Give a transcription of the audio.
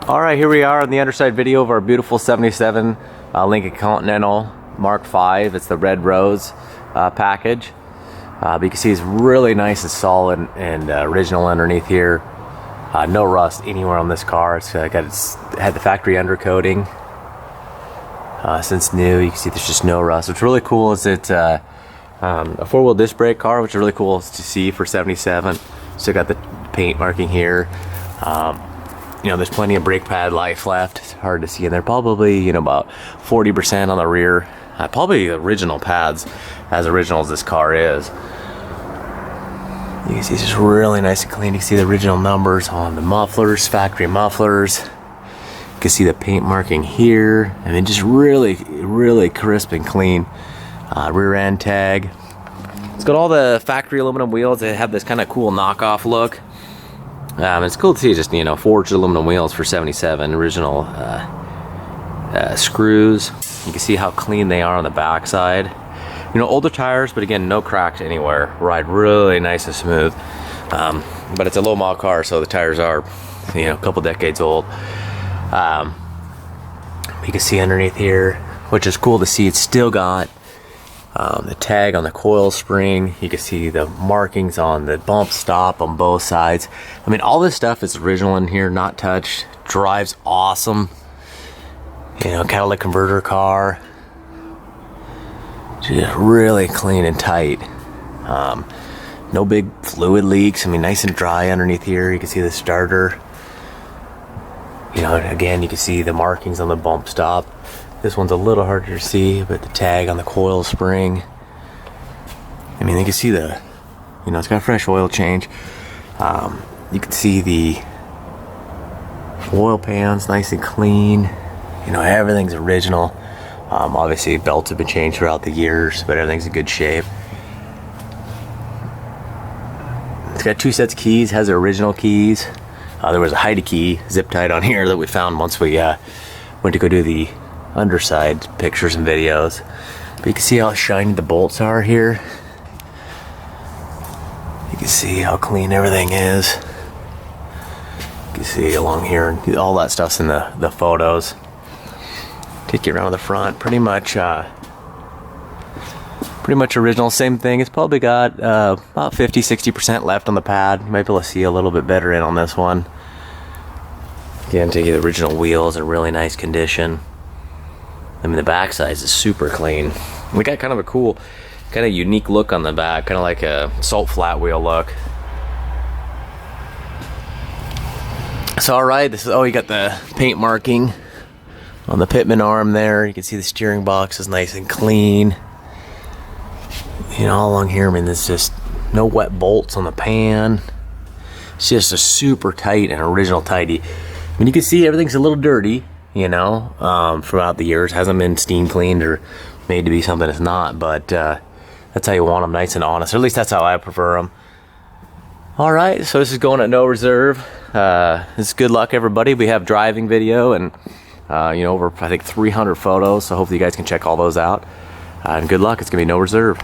Alright, here we are on the underside video of our beautiful 77 Lincoln Continental Mark V. It's the red rose package. But you can see it's really nice and solid and original underneath here. No rust anywhere on this car. It's had the factory undercoating since new. You can see there's just no rust. What's really cool is it's a four-wheel disc brake car, which is really cool to see for 77. Still got the paint marking here. You know, there's plenty of brake pad life left. It's hard to see in there. Probably, you know, about 40% on the rear. Probably original pads, as original as this car is. You can see it's just really nice and clean. You can see the original numbers on the mufflers, factory mufflers. You can see the paint marking here. I mean, just really, really crisp and clean. Rear end tag. It's got all the factory aluminum wheels. They have this kind of cool knockoff look. It's cool to see just, you know, forged aluminum wheels for 77, original screws. You can see how clean they are on the back side. You know, older tires, but again, no cracks anywhere. Ride really nice and smooth. But it's a low mile car, so the tires are, you know, a couple decades old. You can see underneath here, which is cool to see, it's still got the tag on the coil spring. You can see the markings on the bump stop on both sides. I mean, all this stuff is original in here, not touched. Drives awesome. You know, catalytic converter car. Just really clean and tight. No big fluid leaks. I mean, nice and dry underneath here. You can see the starter. You know, again, you can see the markings on the bump stop. This one's a little harder to see, but the tag on the coil spring. I mean, you can see the, you know, it's got a fresh oil change. You can see the oil pans, nice and clean. You know, everything's original. Obviously, belts have been changed throughout the years, but everything's in good shape. It's got 2 sets of keys, has the original keys. There was a hide key zip tied on here that we found once we went to go do the underside pictures and videos. But you can see how shiny the bolts are here. You can see how clean everything is. You can see along here, and all that stuff's in the photos. Take you around the front, pretty much original, same thing. It's probably got about 50-60% left on the pad. You might be able to see a little bit better in on this one. Again, take you the original wheels in really nice condition. I mean, the back side is super clean. We got kind of a cool, kind of unique look on the back, kind of like a salt flat wheel look. So, all right, this is, oh, you got the paint marking on the pitman arm there. You can see the steering box is nice and clean. You know, all along here, I mean, there's just no wet bolts on the pan. It's just a super tight and original tidy. I mean, you can see everything's a little dirty, you know, throughout the years. Hasn't been steam cleaned or made to be something it's not, but that's how you want them, nice and honest. Or at least that's how I prefer them. All right, so this is going at no reserve. This is good luck, everybody. We have driving video and you know, over I think 300 photos, so hopefully you guys can check all those out. And good luck. It's gonna be no reserve.